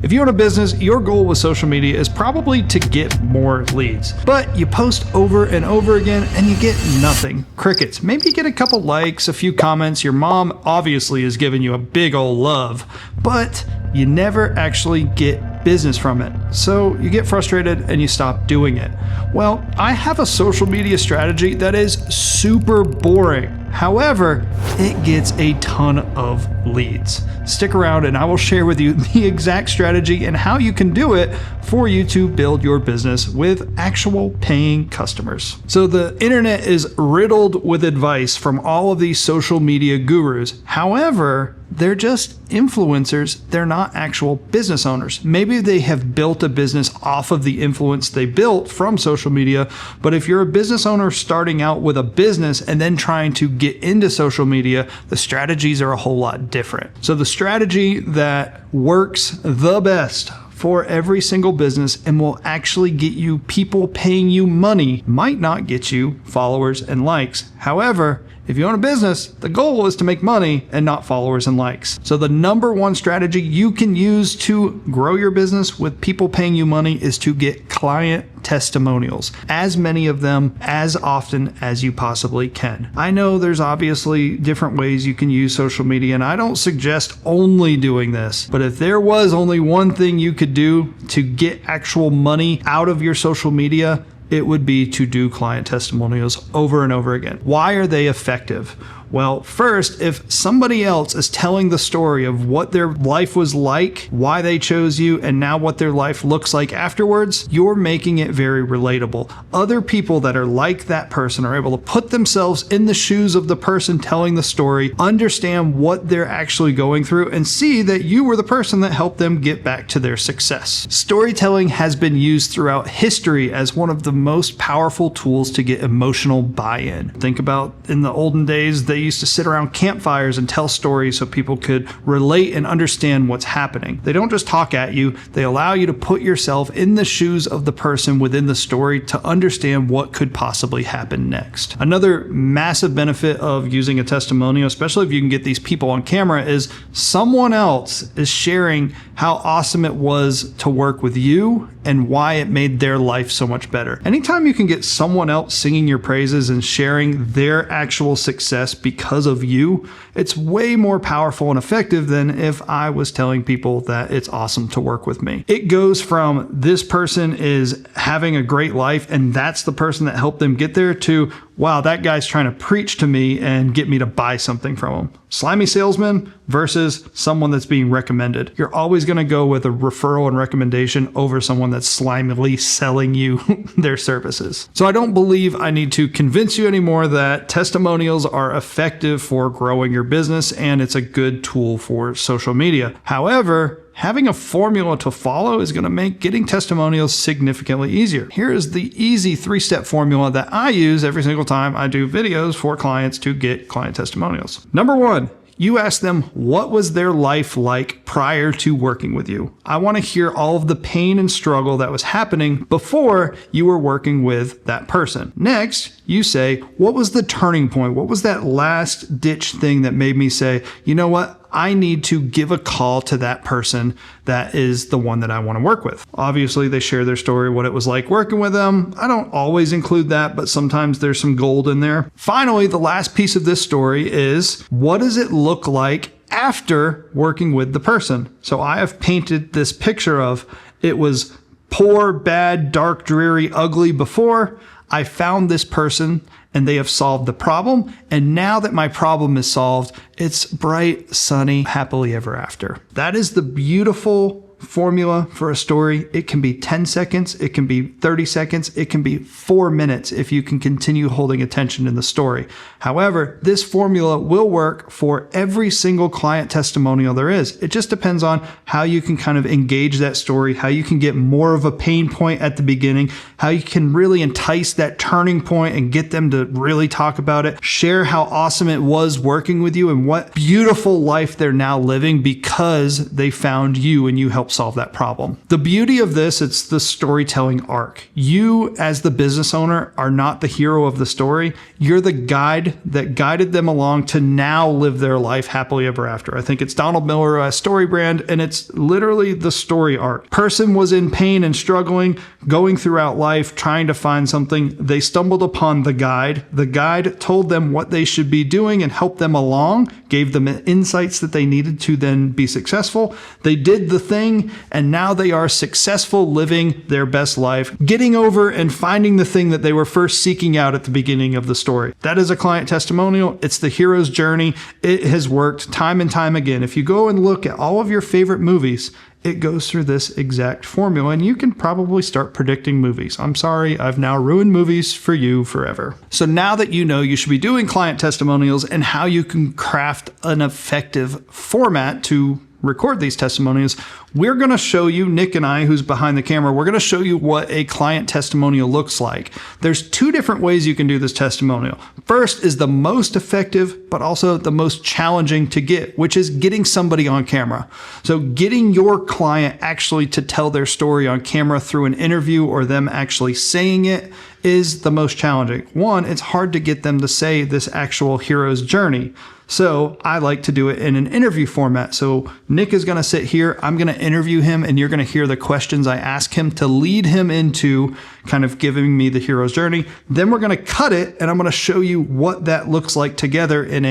If you own a business, your goal with social media is probably to get more leads. But you post over and over again and you get nothing. Crickets. Maybe you get a couple likes, a few comments. Your mom obviously is giving you a big old love, but you never actually get business from it. So you get frustrated and you stop doing it. Well, I have a social media strategy that is super boring. However, it gets a ton of leads. Stick around and I will share with you the exact strategy and how you can do it for you to build your business with actual paying customers. So the internet is riddled with advice from all of these social media gurus. However, they're just influencers. They're not actual business owners. Maybe they have built a business off of the influence they built from social media. But if you're a business owner starting out with a business and then trying to get into social media, the strategies are a whole lot different. So the strategy that works the best for every single business and will actually get you people paying you money might not get you followers and likes. However, if you own a business, the goal is to make money and not followers and likes. So the number one strategy you can use to grow your business with people paying you money is to get client testimonials, as many of them as often as you possibly can. I know there's obviously different ways you can use social media, and I don't suggest only doing this, but if there was only one thing you could do to get actual money out of your social media, it would be to do client testimonials over and over again. Why are they effective? Well, first, if somebody else is telling the story of what their life was like, why they chose you, and now what their life looks like afterwards, you're making it very relatable. Other people that are like that person are able to put themselves in the shoes of the person telling the story, understand what they're actually going through, and see that you were the person that helped them get back to their success. Storytelling has been used throughout history as one of the most powerful tools to get emotional buy-in. Think about in the olden days, they used to sit around campfires and tell stories so people could relate and understand what's happening. They don't just talk at you, they allow you to put yourself in the shoes of the person within the story to understand what could possibly happen next. Another massive benefit of using a testimonial, especially if you can get these people on camera, is someone else is sharing how awesome it was to work with you and why it made their life so much better. Anytime you can get someone else singing your praises and sharing their actual success because of you, it's way more powerful and effective than if I was telling people that it's awesome to work with me. It goes from this person is having a great life and that's the person that helped them get there to, wow, that guy's trying to preach to me and get me to buy something from him. Slimy salesman versus someone that's being recommended. You're always going to go with a referral and recommendation over someone that's slimily selling you their services. So I don't believe I need to convince you anymore that testimonials are effective for growing your business and it's a good tool for social media. However, having a formula to follow is going to make getting testimonials significantly easier. Here is the easy 3-step formula that I use every single time I do videos for clients to get client testimonials. Number 1, you ask them, what was their life like prior to working with you? I want to hear all of the pain and struggle that was happening before you were working with that person. Next, you say, what was the turning point? What was that last ditch thing that made me say, you know what? I need to give a call to that person that is the one that I want to work with. Obviously, they share their story, what it was like working with them. I don't always include that, but sometimes there's some gold in there. Finally, the last piece of this story is, what does it look like after working with the person? So I have painted this picture of it was poor, bad, dark, dreary, ugly before. I found this person and they have solved the problem. And now that my problem is solved, it's bright, sunny, happily ever after. That is the beautiful formula for a story. It can be 10 seconds, it can be 30 seconds, it can be 4 minutes if you can continue holding attention in the story. However, this formula will work for every single client testimonial there is. It just depends on how you can kind of engage that story, how you can get more of a pain point at the beginning, how you can really entice that turning point and get them to really talk about it, share how awesome it was working with you and what beautiful life they're now living because they found you and you helped help solve that problem. The beauty of this, it's the storytelling arc. You, as the business owner, are not the hero of the story. You're the guide that guided them along to now live their life happily ever after. I think it's Donald Miller who has Story Brand, and it's literally the story arc. Person was in pain and struggling, going throughout life, trying to find something. They stumbled upon the guide. The guide told them what they should be doing and helped them along, gave them insights that they needed to then be successful. They did the thing, and now they are successful living their best life, getting over and finding the thing that they were first seeking out at the beginning of the story. That is a client testimonial. It's the hero's journey. It has worked time and time again. If you go and look at all of your favorite movies, it goes through this exact formula, and you can probably start predicting movies. I'm sorry, I've now ruined movies for you forever. So now that you know you should be doing client testimonials and how you can craft an effective format to record these testimonials, we're going to show you, Nick and I, who's behind the camera, we're going to show you what a client testimonial looks like. There's two different ways you can do this testimonial. First is the most effective, but also the most challenging to get, which is getting somebody on camera. So getting your client actually to tell their story on camera through an interview or them actually saying it is the most challenging. One, it's hard to get them to say this actual hero's journey. So I like to do it in an interview format. So Nick is going to sit here, I'm going to interview him, and you're going to hear the questions I ask him to lead him into kind of giving me the hero's journey. Then we're going to cut it, and I'm going to show you what that looks like together in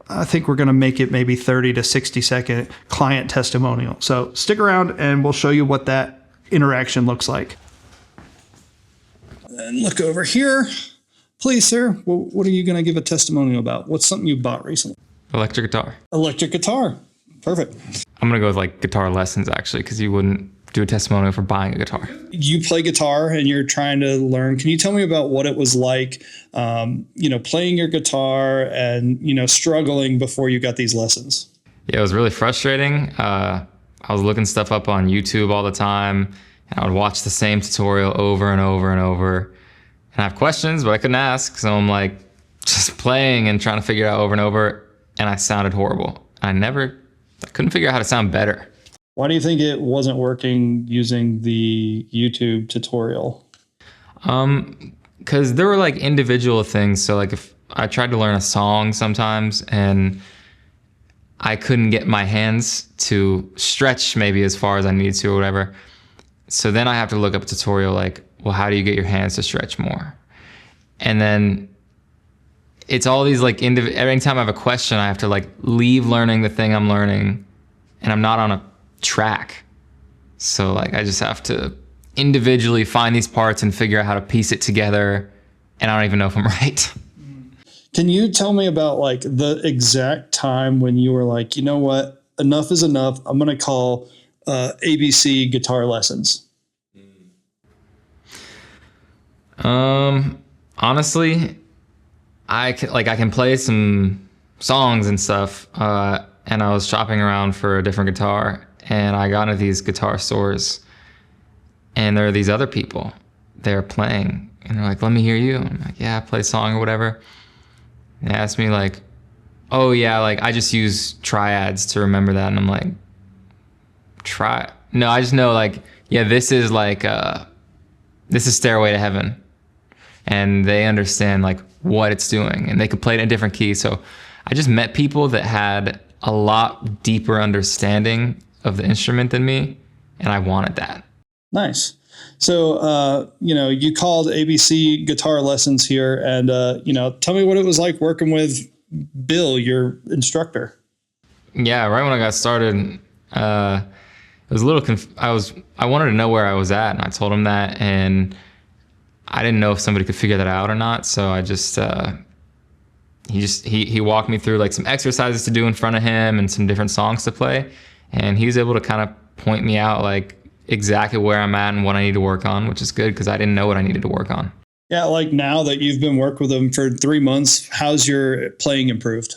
I think we're going to make it maybe 30 to 60 second client testimonial. So stick around and we'll show you what that interaction looks like. And look over here. Please, sir, what are you going to give a testimonial about? What's something you bought recently? Electric guitar. Electric guitar. Perfect. I'm going to go with like guitar lessons, actually, because you wouldn't do a testimonial for buying a guitar. You play guitar and you're trying to learn. Can you tell me about what it was like, playing your guitar and, struggling before you got these lessons? Yeah, it was really frustrating. I was looking stuff up on YouTube all the time, and I would watch the same tutorial over and over and over. And I have questions, but I couldn't ask. So I'm like just playing and trying to figure it out over and over. And I sounded horrible. I couldn't figure out how to sound better. Why do you think it wasn't working using the YouTube tutorial? Because there were like individual things. So like if I tried to learn a song sometimes and I couldn't get my hands to stretch maybe as far as I needed to or whatever. So then I have to look up a tutorial like, well, how do you get your hands to stretch more? And then it's all these like, every time I have a question, I have to like leave learning the thing I'm learning, and I'm not on a track. So like, I just have to individually find these parts and figure out how to piece it together. And I don't even know if I'm right. Can you tell me about like the exact time when you were like, you know what, enough is enough. I'm going to call ABC guitar lessons. Honestly, I can play some songs and stuff. And I was shopping around for a different guitar, and I got into these guitar stores, and there are these other people they're playing, and they're like, let me hear you. And I'm like, yeah, play a song or whatever. And they asked me like, oh yeah, like I just use triads to remember that. And I'm like, no, I just know like, yeah, this is Stairway to Heaven. And they understand like what it's doing, and they could play it in a different key. So I just met people that had a lot deeper understanding of the instrument than me, and I wanted that. Nice. So, you called ABC guitar lessons here, and, tell me what it was like working with Bill, your instructor. Yeah, right when I got started, it was a little I wanted to know where I was at, and I told him that, and I didn't know if somebody could figure that out or not. So I just, he walked me through like some exercises to do in front of him and some different songs to play. And he was able to kind of point me out like exactly where I'm at and what I need to work on, which is good because I didn't know what I needed to work on. Yeah. Like now that you've been working with him for 3 months, how's your playing improved?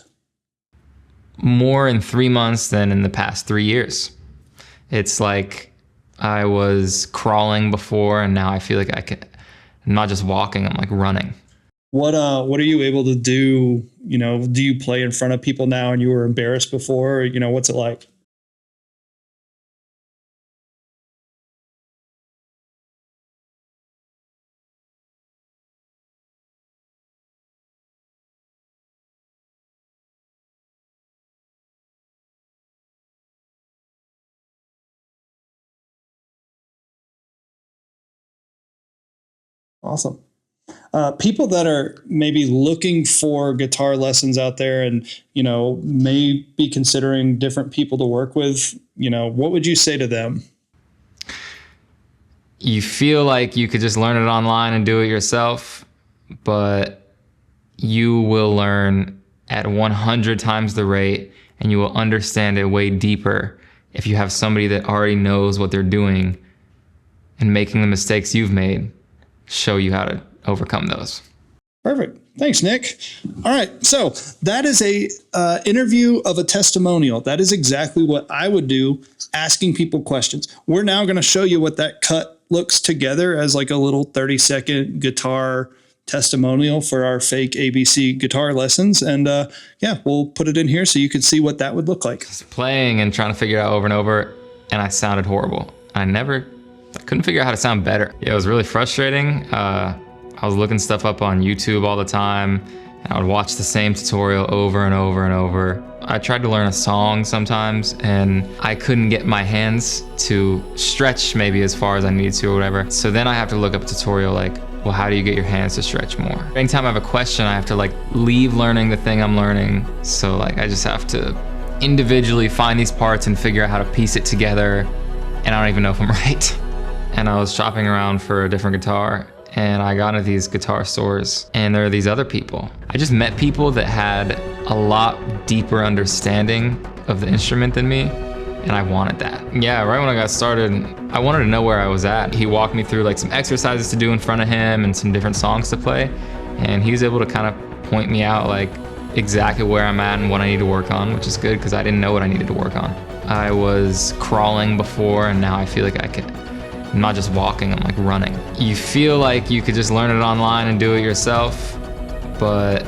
More in 3 months than in the past 3 years. It's like I was crawling before, and now I feel like I'm not just walking, I'm like running. What are you able to do? Do you play in front of people now and you were embarrassed before? What's it like? Awesome. People that are maybe looking for guitar lessons out there and, may be considering different people to work with, what would you say to them? You feel like you could just learn it online and do it yourself, but you will learn at 100 times the rate, and you will understand it way deeper if you have somebody that already knows what they're doing and making the mistakes you've made show you how to overcome those. Perfect. Thanks, Nick. All right. So that is a interview of a testimonial. That is exactly what I would do, asking people questions. We're now going to show you what that cut looks together as like a little 30-second guitar testimonial for our fake ABC guitar lessons. And we'll put it in here so you can see what that would look like. Just playing and trying to figure it out over and over, and I sounded horrible. I couldn't figure out how to sound better. Yeah, it was really frustrating. I was looking stuff up on YouTube all the time, and I would watch the same tutorial over and over and over. I tried to learn a song sometimes, and I couldn't get my hands to stretch maybe as far as I needed to or whatever. So then I have to look up a tutorial like, well, how do you get your hands to stretch more? Anytime I have a question, I have to leave learning the thing I'm learning. So I just have to individually find these parts and figure out how to piece it together, and I don't even know if I'm right. And I was shopping around for a different guitar, and I got into these guitar stores, and there are these other people. I just met people that had a lot deeper understanding of the instrument than me, and I wanted that. Yeah, right when I got started, I wanted to know where I was at. He walked me through some exercises to do in front of him and some different songs to play, and he was able to kind of point me out exactly where I'm at and what I need to work on, which is good because I didn't know what I needed to work on. I was crawling before, and now I feel like I'm not just walking, I'm running. You feel like you could just learn it online and do it yourself, but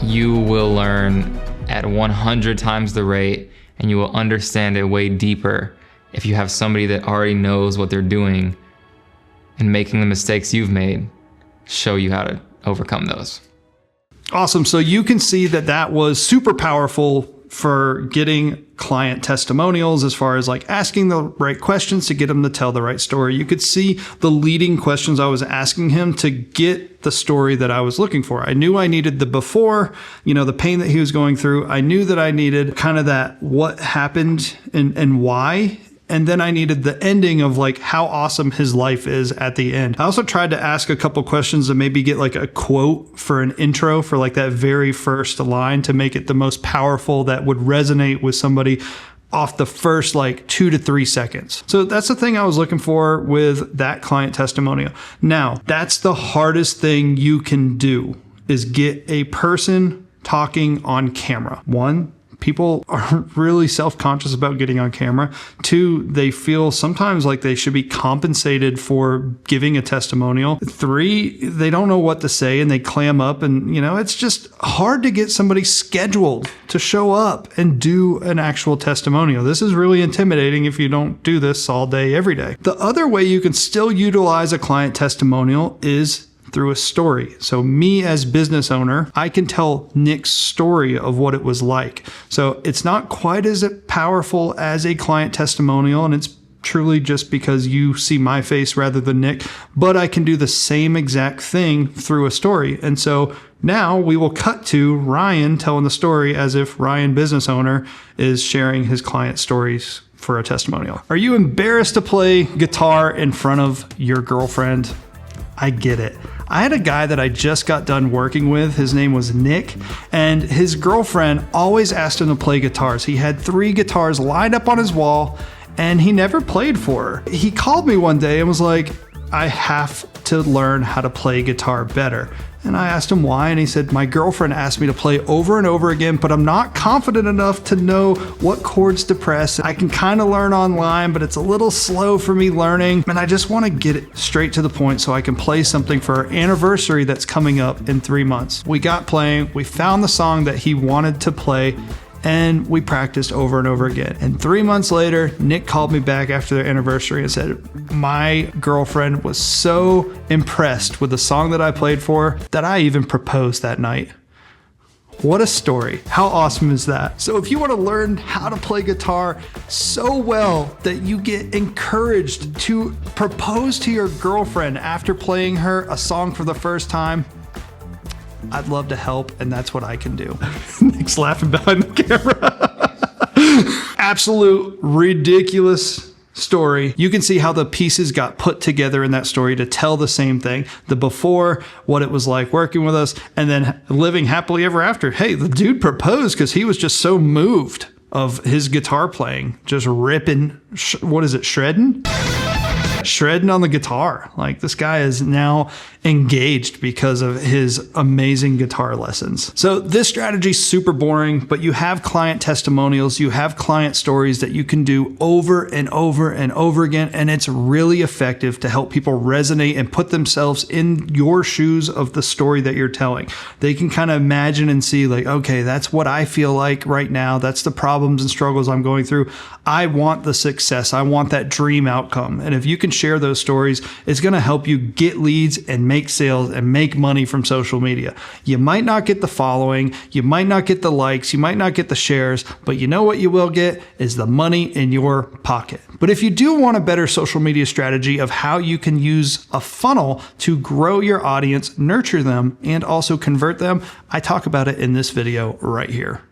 you will learn at 100 times the rate, and you will understand it way deeper if you have somebody that already knows what they're doing and making the mistakes you've made show you how to overcome those. Awesome. So you can see that was super powerful for getting client testimonials, as far as asking the right questions to get them to tell the right story. You could see the leading questions I was asking him to get the story that I was looking for. I knew I needed the before, the pain that he was going through. I knew that I needed kind of that what happened and why. And then I needed the ending of how awesome his life is at the end. I also tried to ask a couple questions and maybe get a quote for an intro for that very first line to make it the most powerful that would resonate with somebody off the first 2 to 3 seconds. So that's the thing I was looking for with that client testimonial. Now, that's the hardest thing you can do, is get a person talking on camera. One, people are really self-conscious about getting on camera. Two, they feel sometimes like they should be compensated for giving a testimonial. Three, they don't know what to say and they clam up, and it's just hard to get somebody scheduled to show up and do an actual testimonial. This is really intimidating if you don't do this all day, every day. The other way you can still utilize a client testimonial is through a story. So me as business owner, I can tell Nick's story of what it was like. So it's not quite as powerful as a client testimonial, and it's truly just because you see my face rather than Nick, but I can do the same exact thing through a story. And so now we will cut to Ryan telling the story as if Ryan, business owner, is sharing his client stories for a testimonial. Are you embarrassed to play guitar in front of your girlfriend? I get it. I had a guy that I just got done working with. His name was Nick, and his girlfriend always asked him to play guitars. He had 3 guitars lined up on his wall, and he never played for her. He called me one day and was like, I have to learn how to play guitar better. And I asked him why, and he said, my girlfriend asked me to play over and over again, but I'm not confident enough to know what chords to press. I can kind of learn online, but it's a little slow for me learning, and I just want to get it straight to the point so I can play something for our anniversary that's coming up in 3 months. We got playing, we found the song that he wanted to play, and we practiced over and over again. And 3 months later, Nick called me back after their anniversary and said, my girlfriend was so impressed with the song that I played for that I even proposed that night. What a story. How awesome is that? So if you want to learn how to play guitar so well that you get encouraged to propose to your girlfriend after playing her a song for the first time, I'd love to help, and that's what I can do. Nick's laughing behind the camera. Absolute ridiculous story. You can see how the pieces got put together in that story to tell the same thing. The before, what it was like working with us, and then living happily ever after. Hey, the dude proposed because he was just so moved of his guitar playing, just ripping, shredding on the guitar. Like, this guy is now engaged because of his amazing guitar lessons. So this strategy is super boring, but you have client testimonials, you have client stories that you can do over and over and over again, and it's really effective to help people resonate and put themselves in your shoes of the story that you're telling. They can kind of imagine and see, like, okay, that's what I feel like right now. That's the problems and struggles I'm going through. I want the success. I want that dream outcome. And if you can share those stories, it's going to help you get leads and make sales and make money from social media. You might not get the following, you might not get the likes, you might not get the shares, but you know what you will get is the money in your pocket. But if you do want a better social media strategy of how you can use a funnel to grow your audience, nurture them, and also convert them, I talk about it in this video right here.